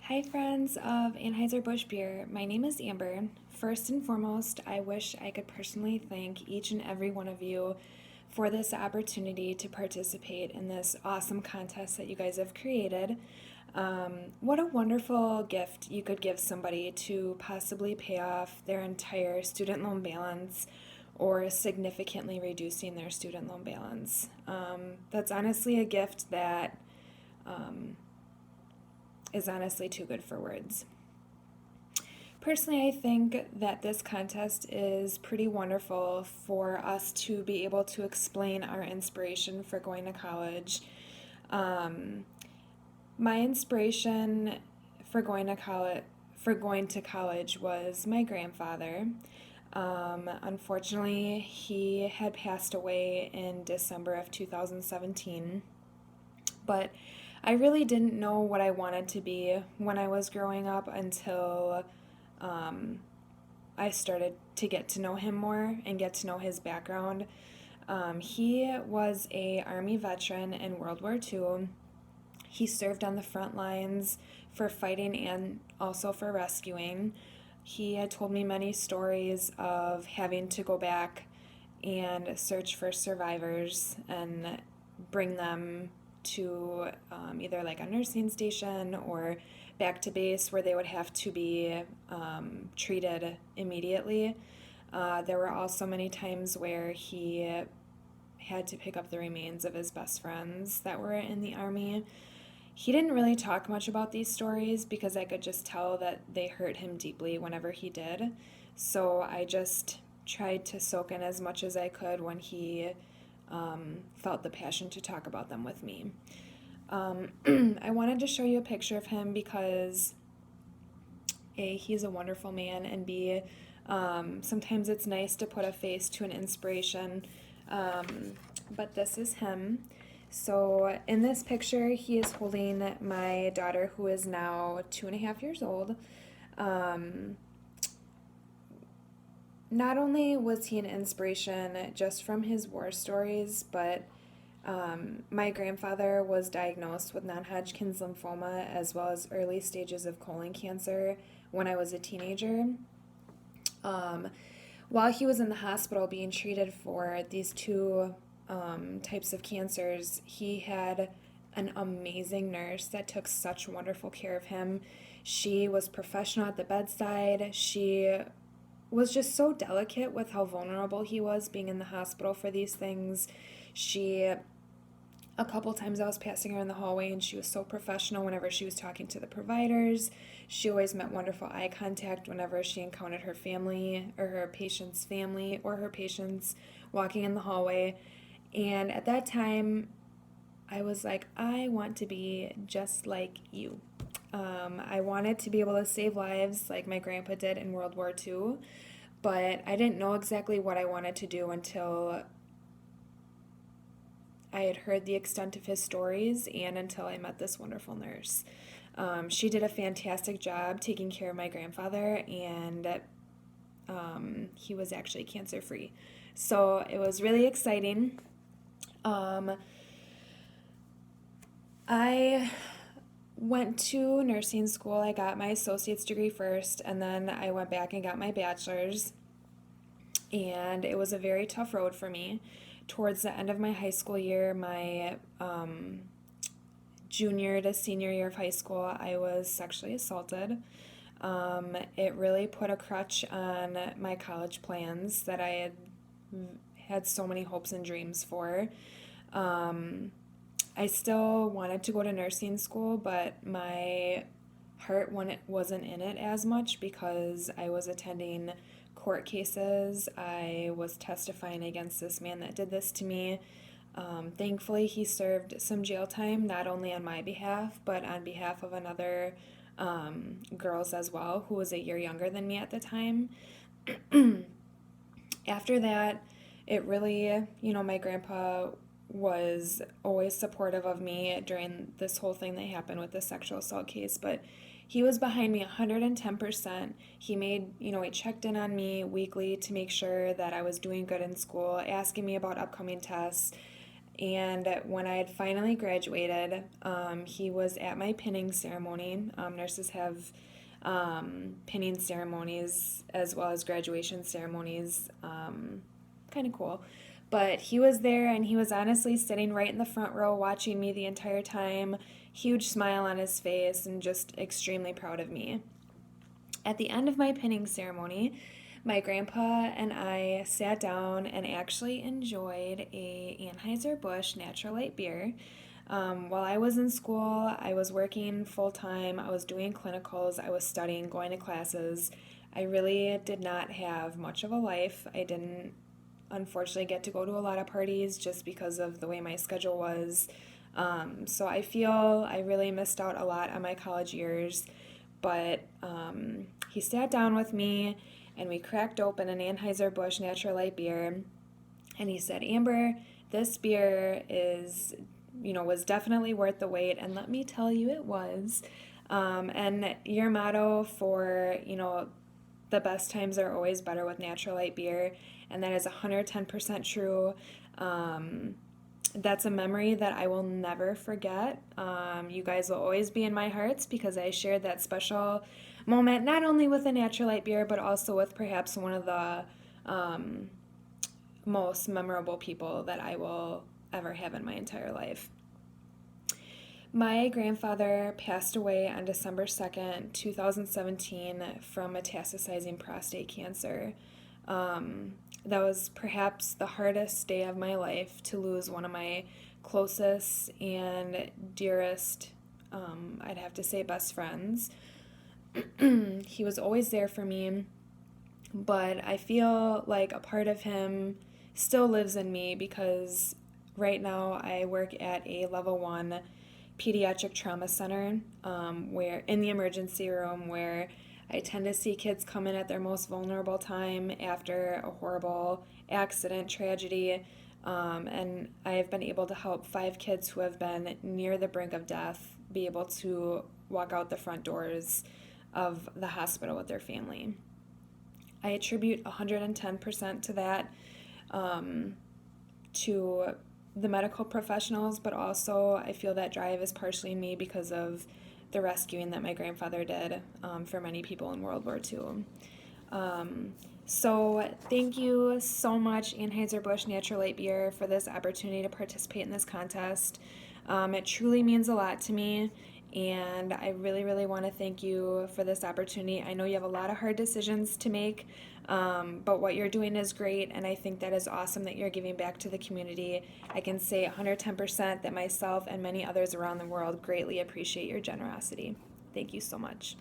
Hi, friends of Anheuser-Busch Beer. My name is Amber. First and foremost, I wish I could personally thank each and every one of you for this opportunity to participate in this awesome contest that you guys have created. What a wonderful gift you could give somebody to possibly pay off their entire student loan balance or significantly reducing their student loan balance. That's honestly a gift that is honestly too good for words. Personally, I think that this contest is pretty wonderful for us to be able to explain our inspiration for going to college. Um, my inspiration for going to college was my grandfather. Unfortunately, he had passed away in December of 2017, but I really didn't know what I wanted to be when I was growing up until um, I started to get to know him more and get to know his background. He was a Army veteran in World War II. He served on the front lines for fighting and also for rescuing. He had told me many stories of having to go back and search for survivors and bring them to either like a nursing station or back to base where they would have to be treated immediately. There were also many times where he had to pick up the remains of his best friends that were in the army. He didn't really talk much about these stories because I could just tell that they hurt him deeply whenever he did. So I just tried to soak in as much as I could when he felt the passion to talk about them with me. I wanted to show you a picture of him because A, he's a wonderful man, and B, sometimes it's nice to put a face to an inspiration. But this is him. So in this picture, he is holding my daughter, who is now 2.5 years old. Um, Not only was he an inspiration just from his war stories, but my grandfather was diagnosed with non Hodgkin's lymphoma as well as early stages of colon cancer when I was a teenager. Um, while he was in the hospital being treated for these two types of cancers, he had an amazing nurse that took such wonderful care of him. She was professional at the bedside. She was just so delicate with how vulnerable he was being in the hospital for these things. She, a couple times I was passing her in the hallway and she was so professional whenever she was talking to the providers. She always met wonderful eye contact whenever she encountered her family or her patient's family or her patients walking in the hallway. And at that time, I was like, I want to be just like you. I wanted to be able to save lives like my grandpa did in World War II, but I didn't know exactly what I wanted to do until I had heard the extent of his stories and until I met this wonderful nurse. She did a fantastic job taking care of my grandfather, and he was actually cancer free. So it was really exciting. Um, I went to nursing school. I got my associate's degree first, and then I went back and got my bachelor's. And it was a very tough road for me. Towards the end of my high school year, my junior to senior year of high school, I was sexually assaulted. It really put a crutch on my college plans that I had so many hopes and dreams for. Um, I still wanted to go to nursing school, but my heart wasn't in it as much because I was attending court cases. I was testifying against this man that did this to me. Thankfully, he served some jail time, not only on my behalf, but on behalf of another girls as well, who was a year younger than me at the time. After that, it really, my grandpa was always supportive of me during this whole thing that happened with the sexual assault case, but he was behind me 110%. He made, he checked in on me weekly to make sure that I was doing good in school, asking me about upcoming tests. And when I had finally graduated, he was at my pinning ceremony. Nurses have pinning ceremonies as well as graduation ceremonies. Kind of cool. But he was there, and he was honestly sitting right in the front row watching me the entire time, huge smile on his face, and just extremely proud of me. At the end of my pinning ceremony, my grandpa and I sat down and actually enjoyed a Anheuser-Busch Natural Light beer. While I was in school, I was working full time, I was doing clinicals, I was studying, going to classes. I really did not have much of a life. I didn't unfortunately get to go to a lot of parties just because of the way my schedule was. So I feel I really missed out a lot on my college years. But he sat down with me and we cracked open an Anheuser-Busch Natural Light beer. And he said, Amber, this beer was definitely worth the wait. And let me tell you, it was. And your motto for, the best times are always better with Natural Light beer. And that is 110% true. That's a memory that I will never forget. You guys will always be in my hearts because I shared that special moment, not only with a Natural Light beer, but also with perhaps one of the most memorable people that I will ever have in my entire life. My grandfather passed away on December 2nd, 2017 from metastasizing prostate cancer. That was perhaps the hardest day of my life, to lose one of my closest and dearest, I'd have to say best friends. He was always there for me, but I feel like a part of him still lives in me because right now I work at a level 1 pediatric trauma center, where in the emergency room, where I tend to see kids come in at their most vulnerable time after a horrible accident, tragedy, and I have been able to help 5 kids who have been near the brink of death be able to walk out the front doors of the hospital with their family. I attribute 110% to that, to the medical professionals, but also I feel that drive is partially me because of the rescuing that my grandfather did for many people in World War II. So thank you so much, Anheuser-Busch Natural Light Beer, for this opportunity to participate in this contest. It truly means a lot to me, and I really, really want to thank you for this opportunity. I know you have a lot of hard decisions to make, but what you're doing is great, and I think that is awesome that you're giving back to the community. I can say 110% that myself and many others around the world greatly appreciate your generosity. Thank you so much.